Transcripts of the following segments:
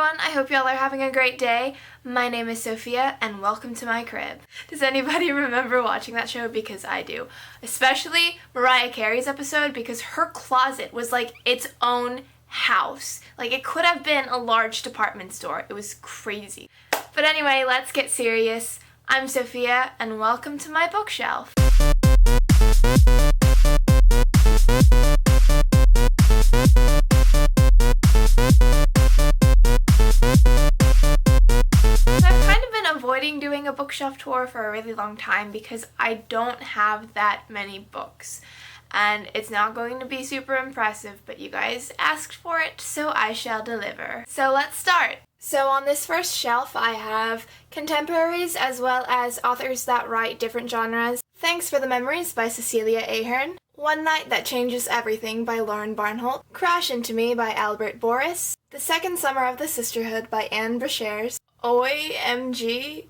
everyone, I hope y'all are having a great day. My name is Sophia and welcome to my crib. Does anybody remember watching that show? Because I do. Especially Mariah Carey's episode because her closet was like its own house. Like it could have been a large department store. It was crazy. But anyway, let's get serious. I'm Sophia and welcome to my bookshelf. Avoiding doing a bookshelf tour for a really long time because I don't have that many books. And it's not going to be super impressive, but you guys asked for it, so I shall deliver. So let's start. So on this first shelf, I have contemporaries as well as authors that write different genres. Thanks for the Memories by Cecilia Ahern. One Night That Changes Everything by Lauren Barnholt. Crash Into Me by Albert Boris. The Second Summer of the Sisterhood by Anne Brashares. OYMG,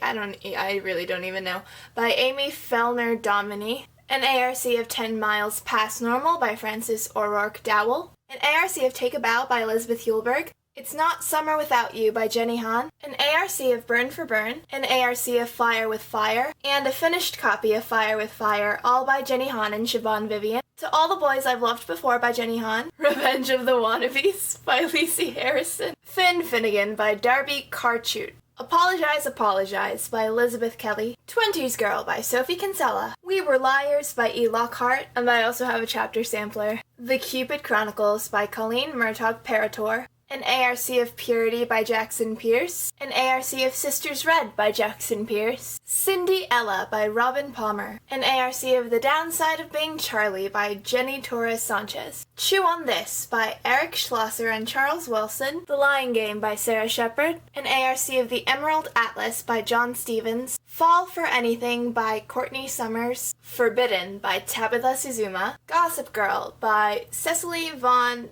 I really don't even know, by Amy Fellner Dominy. An ARC of 10 Miles Past Normal by Frances O'Rourke Dowell. An ARC of Take a Bow by Elizabeth Hulberg. It's Not Summer Without You by Jenny Han. An ARC of Burn for Burn. An ARC of Fire with Fire. And a finished copy of Fire with Fire, all by Jenny Han and Siobhan Vivian. To All the Boys I've Loved Before by Jenny Han. Revenge of the Wannabes by Lacey Harrison. Finn Finnegan by Darby Carchute. Apologize by Elizabeth Kelly. 20s Girl by Sophie Kinsella. We Were Liars by E. Lockhart, and I also have a chapter sampler. The Cupid Chronicles by Colleen Murtaugh Parator. An ARC of Purity by Jackson Pierce. An ARC of Sisters Red by Jackson Pierce. Cindy Ella by Robin Palmer. An ARC of The Downside of Being Charlie by Jenny Torres Sanchez. Chew on This by Eric Schlosser and Charles Wilson. The Lying Game by Sarah Shepard. An ARC of The Emerald Atlas by John Stevens. Fall for Anything by Courtney Summers. Forbidden by Tabitha Suzuma. Gossip Girl by Cecily Vaughn.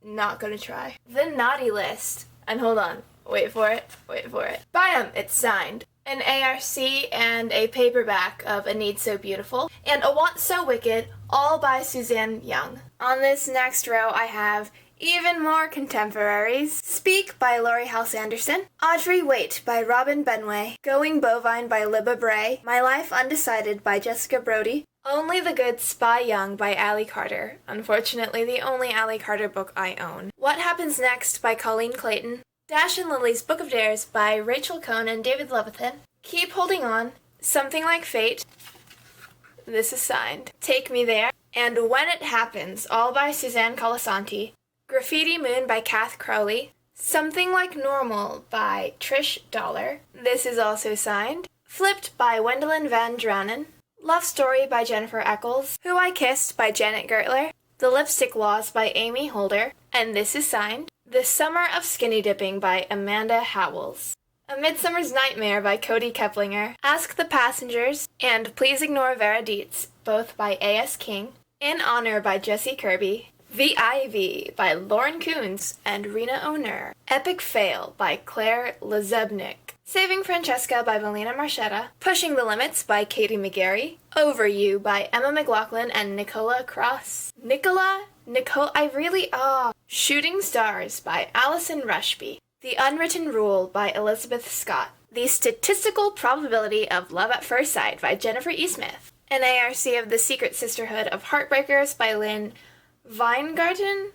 Not gonna try. The Naughty List. And hold on. Wait for it. Bam! It's signed. An ARC and a paperback of A Need So Beautiful. And A Want So Wicked, all by Suzanne Young. On this next row, I have even more contemporaries. Speak by Laurie Halse Anderson. Audrey Waite by Robin Benway. Going Bovine by Libba Bray. My Life Undecided by Jessica Brody. Only the Good Spy Young by Allie Carter. Unfortunately, the only Allie Carter book I own. What Happens Next by Colleen Clayton. Dash and Lily's Book of Dares by Rachel Cohn and David Levithan. Keep Holding On. Something Like Fate. This is signed. Take Me There. And When It Happens, all by Suzanne Colasanti. Graffiti Moon by Kath Crowley. Something Like Normal by Trish Dollar. This is also signed. Flipped by Wendelin Van Dranen. Love Story by Jennifer Eccles. Who I Kissed by Janet Gertler. The Lipstick Laws by Amy Holder. And this is signed. The Summer of Skinny Dipping by Amanda Howells. A Midsummer's Nightmare by Cody Keplinger. Ask the Passengers and Please Ignore Vera Dietz, both by A.S. King. In Honor by Jesse Kirby. V.I.V. by Lauren Coons and Rena O'Neill. Epic Fail by Claire Lazebnik. Saving Francesca by Melina Marchetta. Pushing the Limits by Katie McGarry. Over You by Emma McLaughlin and Nicola Cross. Shooting Stars by Allison Rushby. The Unwritten Rule by Elizabeth Scott. The Statistical Probability of Love at First Sight by Jennifer E. Smith. An ARC of The Secret Sisterhood of Heartbreakers by Lynn Weingarten,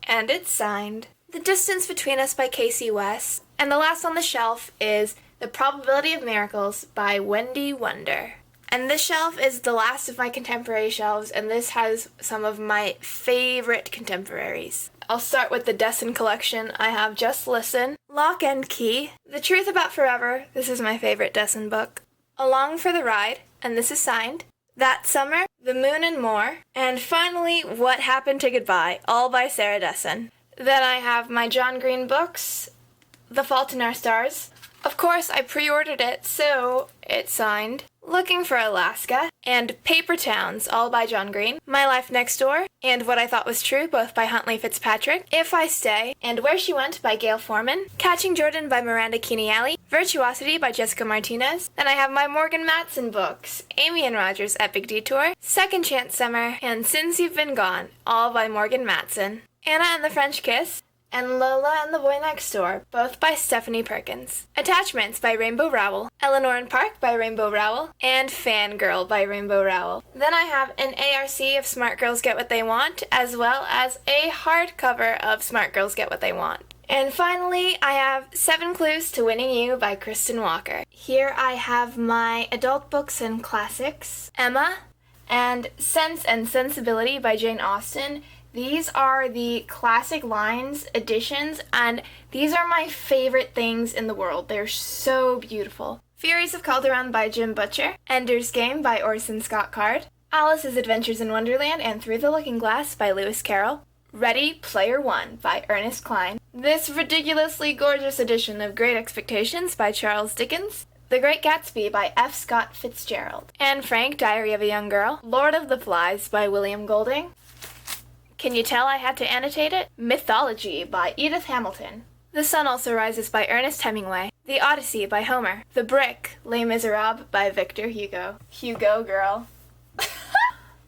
and it's signed. The Distance Between Us by Casey West. And the last on the shelf is The Probability of Miracles by Wendy Wonder. And this shelf is the last of my contemporary shelves, and this has some of my favorite contemporaries. I'll start with the Desson collection. I have Just Listen, Lock and Key, The Truth About Forever, this is my favorite Desson book, Along for the Ride, and this is signed, That Summer, The Moon and More, and finally, What Happened to Goodbye, all by Sarah Desson. Then I have my John Green books, The Fault in Our Stars. Of course, I pre-ordered it, so it's signed. Looking for Alaska, and Paper Towns, all by John Green. My Life Next Door, and What I Thought Was True, both by Huntley Fitzpatrick. If I Stay, and Where She Went by Gail Foreman. Catching Jordan by Miranda Keeney-Alley. Virtuosity by Jessica Martinez. Then I have my Morgan Matson books, Amy and Roger's Epic Detour, Second Chance Summer, and Since You've Been Gone, all by Morgan Matson. Anna and the French Kiss, and Lola and the Boy Next Door, both by Stephanie Perkins. Attachments by Rainbow Rowell, Eleanor and Park by Rainbow Rowell, and Fangirl by Rainbow Rowell. Then I have an ARC of Smart Girls Get What They Want, as well as a hardcover of Smart Girls Get What They Want. And finally, I have 7 Clues to Winning You by Kristen Walker. Here I have my adult books and classics, Emma, and Sense and Sensibility by Jane Austen. These are the classic lines editions, and these are my favorite things in the world. They're so beautiful. Furies of Calderon by Jim Butcher, Ender's Game by Orson Scott Card, Alice's Adventures in Wonderland and Through the Looking Glass by Lewis Carroll, Ready Player One by Ernest Cline, this ridiculously gorgeous edition of Great Expectations by Charles Dickens, The Great Gatsby by F. Scott Fitzgerald, Anne Frank, Diary of a Young Girl, Lord of the Flies by William Golding. Can you tell I had to annotate it? Mythology by Edith Hamilton, The Sun Also Rises by Ernest Hemingway, The Odyssey by Homer, The Brick, Les Miserables by Victor Hugo. Hugo, girl.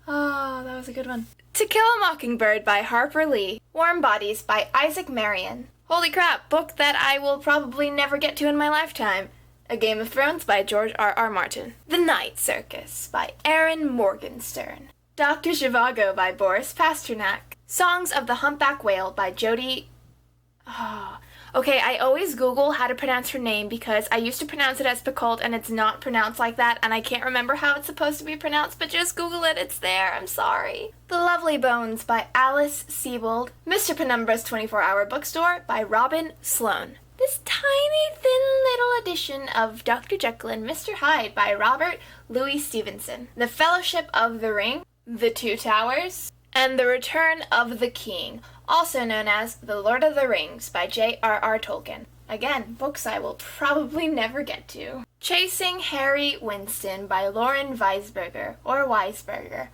Oh, that was a good one. To Kill a Mockingbird by Harper Lee, Warm Bodies by Isaac Marion. Holy crap, book that I will probably never get to in my lifetime. A Game of Thrones by George R.R. Martin. The Night Circus by Aaron Morgenstern. Dr. Zhivago by Boris Pasternak. Songs of the Humpback Whale by Jodi... Okay, I always Google how to pronounce her name because I used to pronounce it as Picoult and it's not pronounced like that and I can't remember how it's supposed to be pronounced, but just Google it, it's there, I'm sorry. The Lovely Bones by Alice Sebold. Mr. Penumbra's 24-Hour Bookstore by Robin Sloan. This tiny, thin little edition of Dr. Jekyll and Mr. Hyde by Robert Louis Stevenson. The Fellowship of the Ring, The Two Towers, and The Return of the King, also known as The Lord of the Rings by J.R.R. Tolkien. Again, books I will probably never get to. Chasing Harry Winston by Lauren Weisberger, or Weisberger.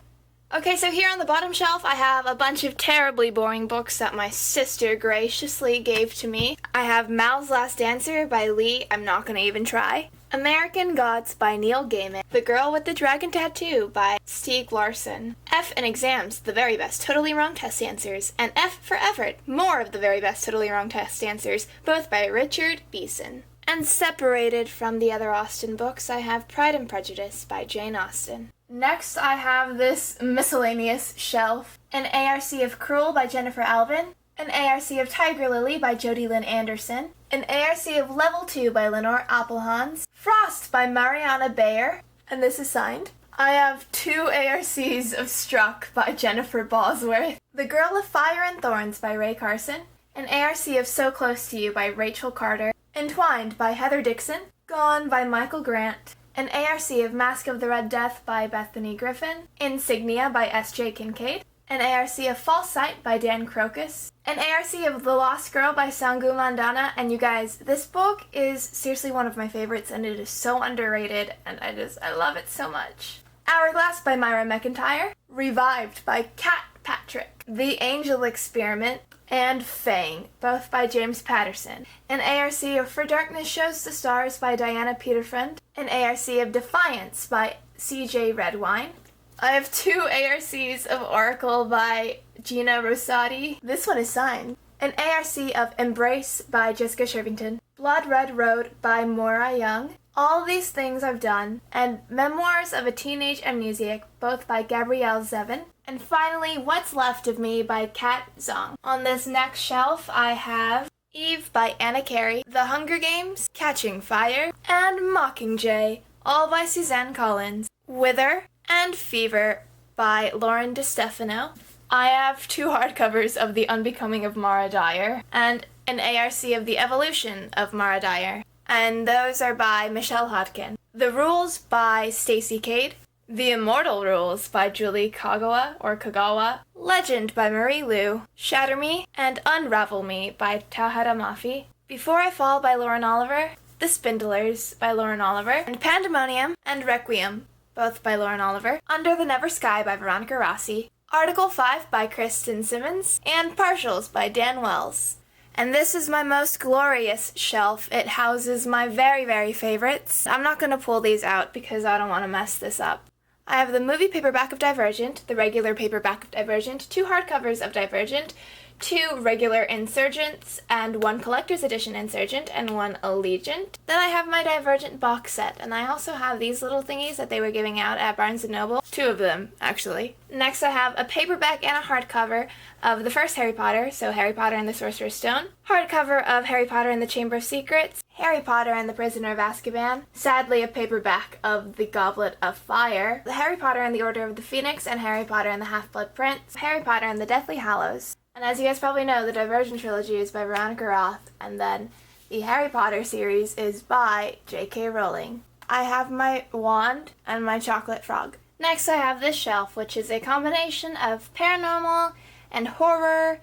Okay, so here on the bottom shelf I have a bunch of terribly boring books that my sister graciously gave to me. I have Mal's Last Dancer by Lee, I'm not gonna even try. American Gods by Neil Gaiman. The Girl with the Dragon Tattoo by Stieg Larsson. F in Exams, The Very Best Totally Wrong Test Answers. And F for Effort, more of the very best totally wrong test answers, both by Richard Beeson. And separated from the other Austen books, I have Pride and Prejudice by Jane Austen. Next, I have this miscellaneous shelf. An ARC of Cruel by Jennifer Alvin. An ARC of Tiger Lily by Jodi Lynn Anderson. An ARC of Level 2 by Lenore Appelhans. Frost by Mariana Bayer, and this is signed. I have 2 ARCs of Struck by Jennifer Bosworth. The Girl of Fire and Thorns by Ray Carson. An ARC of So Close to You by Rachel Carter. Entwined by Heather Dixon. Gone by Michael Grant. An ARC of Mask of the Red Death by Bethany Griffin. Insignia by S.J. Kincaid. An ARC of False Sight by Dan Crocus. An ARC of The Lost Girl by Sangu Mandana. And you guys, this book is seriously one of my favorites and it is so underrated and I love it so much. Hourglass by Myra McIntyre. Revived by Kat Patrick. The Angel Experiment and Fang, both by James Patterson. An ARC of For Darkness Shows the Stars by Diana Peterfriend. An ARC of Defiance by C.J. Redwine. I have 2 ARCs of Oracle by Gina Rosati. This one is signed. An ARC of Embrace by Jessica Shervington. Blood Red Road by Maura Young. All These Things I've Done. And Memoirs of a Teenage Amnesiac, both by Gabrielle Zevin. And finally, What's Left of Me by Kat Zong. On this next shelf, I have Eve by Anna Carey, The Hunger Games, Catching Fire, and Mockingjay, all by Suzanne Collins. Wither and Fever by Lauren DeStefano. I have 2 hardcovers of The Unbecoming of Mara Dyer and an ARC of The Evolution of Mara Dyer, and those are by Michelle Hodkin. The Rules by Stacey Cade. The Immortal Rules by Julie Kagawa. Legend by Marie Lu. Shatter Me and Unravel Me by Tahara Mafi. Before I Fall by Lauren Oliver. The Spindlers by Lauren Oliver. And Pandemonium and Requiem, both by Lauren Oliver. Under the Never Sky by Veronica Rossi. Article 5 by Kristen Simmons. And Partials by Dan Wells. And this is my most glorious shelf. It houses my very, very favorites. I'm not going to pull these out because I don't want to mess this up. I have the movie paperback of Divergent, the regular paperback of Divergent, 2 hardcovers of Divergent, 2 regular Insurgents, and 1 Collector's Edition Insurgent, and 1 Allegiant. Then I have my Divergent box set, and I also have these little thingies that they were giving out at Barnes & Noble. 2 of them, actually. Next I have a paperback and a hardcover of the first Harry Potter, so Harry Potter and the Sorcerer's Stone, hardcover of Harry Potter and the Chamber of Secrets, Harry Potter and the Prisoner of Azkaban, sadly a paperback of The Goblet of Fire, the Harry Potter and the Order of the Phoenix, and Harry Potter and the Half-Blood Prince, Harry Potter and the Deathly Hallows. And as you guys probably know, the Divergent trilogy is by Veronica Roth, and then the Harry Potter series is by J.K. Rowling. I have my wand and my chocolate frog. Next I have this shelf, which is a combination of paranormal and horror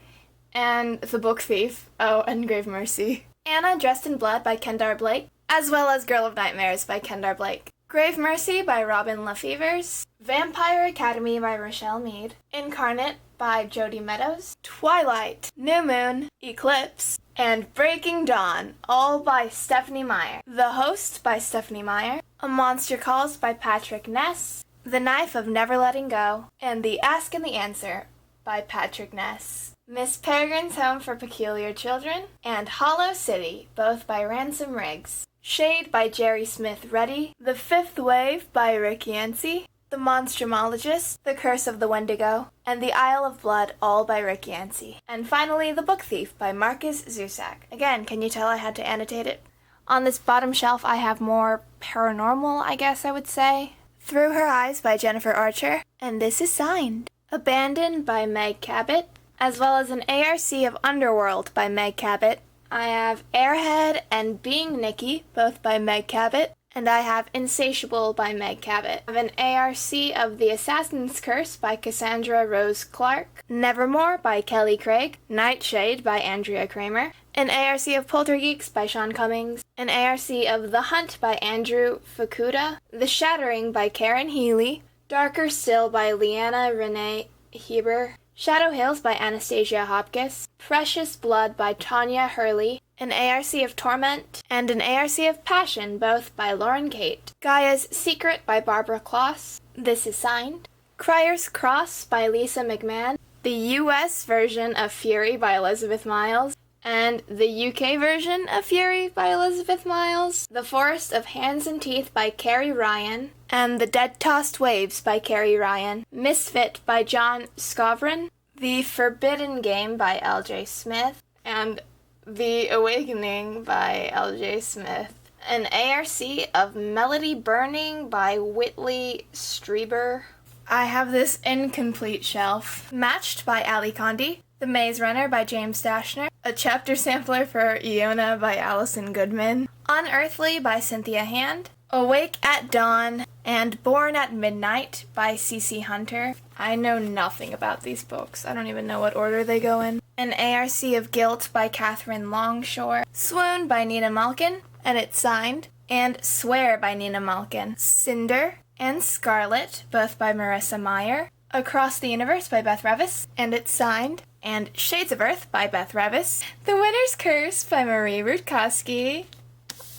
and The Book Thief, and Grave Mercy. Anna Dressed in Blood by Kendar Blake, as well as Girl of Nightmares by Kendar Blake. Grave Mercy by Robin Lefevers, Vampire Academy by Rochelle Mead, Incarnate by Jody Meadows, Twilight, New Moon, Eclipse, and Breaking Dawn, all by Stephanie Meyer. The Host by Stephanie Meyer, A Monster Calls by Patrick Ness, The Knife of Never Letting Go, and The Ask and the Answer by Patrick Ness. Miss Peregrine's Home for Peculiar Children, and Hollow City, both by Ransom Riggs. Shade by Jerry Smith Reddy, The Fifth Wave by Rick Yancey, The Monstrumologist, The Curse of the Wendigo, and The Isle of Blood, all by Rick Yancey. And finally, The Book Thief by Marcus Zusak. Again, can you tell I had to annotate it? On this bottom shelf I have more paranormal, I guess I would say. Through Her Eyes by Jennifer Archer, and this is signed. Abandoned by Meg Cabot, as well as an ARC of Underworld by Meg Cabot. I have Airhead and Being Nikki, both by Meg Cabot, and I have Insatiable by Meg Cabot. I have an ARC of The Assassin's Curse by Cassandra Rose Clark, Nevermore by Kelly Craig, Nightshade by Andrea Kramer, an ARC of Poltergeeks by Sean Cummings, an ARC of The Hunt by Andrew Fukuda, The Shattering by Karen Healy, Darker Still by Leanna Renee Heber, Shadow Hills by Anastasia Hopkins, Precious Blood by Tanya Hurley, an ARC of Torment, and an ARC of Passion, both by Lauren Kate. Gaia's Secret by Barbara Kloss, this is signed. Crier's Cross by Lisa McMahon, the US version of Fury by Elizabeth Miles, and the UK version of Fury by Elizabeth Miles, The Forest of Hands and Teeth by Carrie Ryan, and The Dead-Tossed Waves by Carrie Ryan, Misfit by John Scovran, The Forbidden Game by L.J. Smith, and The Awakening by L.J. Smith, an ARC of Melody Burning by Whitley Strieber. I have this incomplete shelf, Matched by Ali Condi, The Maze Runner by James Dashner, a chapter sampler for Iona by Allison Goodman, Unearthly by Cynthia Hand, Awake at Dawn, and Born at Midnight by C.C. Hunter. I know nothing about these books. I don't even know what order they go in. An ARC of Guilt by Catherine Longshore, Swoon by Nina Malkin, and it's signed, and Swear by Nina Malkin, Cinder and Scarlet, both by Marissa Meyer, Across the Universe by Beth Revis, and it's signed, and Shades of Earth by Beth Revis, The Winter's Curse by Marie Rutkowski.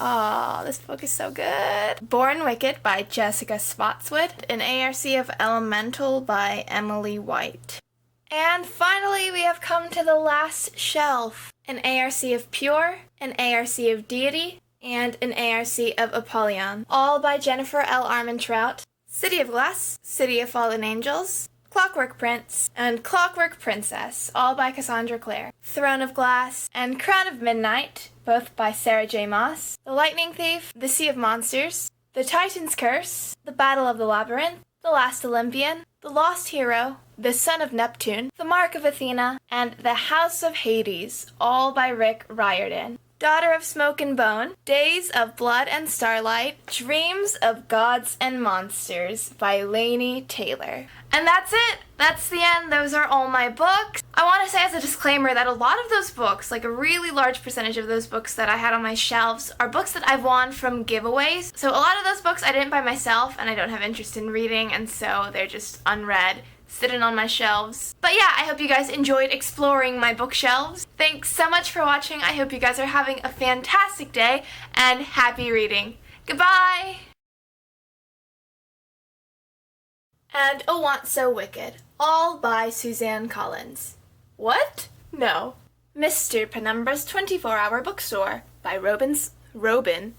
Aw, this book is so good. Born Wicked by Jessica Spotswood, an ARC of Elemental by Emily White. And finally, we have come to the last shelf. An ARC of Pure, an ARC of Deity, and an ARC of Apollyon, all by Jennifer L. Armentrout. City of Glass, City of Fallen Angels, Clockwork Prince, and Clockwork Princess, all by Cassandra Clare. Throne of Glass, and Crown of Midnight, both by Sarah J. Maas. The Lightning Thief, The Sea of Monsters, The Titan's Curse, The Battle of the Labyrinth, The Last Olympian, The Lost Hero, The Son of Neptune, The Mark of Athena, and The House of Hades, all by Rick Riordan. Daughter of Smoke and Bone, Days of Blood and Starlight, Dreams of Gods and Monsters by Laini Taylor. And that's it! That's the end. Those are all my books. I want to say as a disclaimer that a lot of those books, like a really large percentage of those books that I had on my shelves, are books that I've won from giveaways. So a lot of those books I didn't buy myself and I don't have interest in reading, and so they're just unread, sitting on my shelves. But yeah, I hope you guys enjoyed exploring my bookshelves. Thanks so much for watching. I hope you guys are having a fantastic day, and happy reading. Goodbye! And A Want So Wicked, all by Suzanne Collins. What? No. Mr. Penumbra's 24-Hour Bookstore by Robin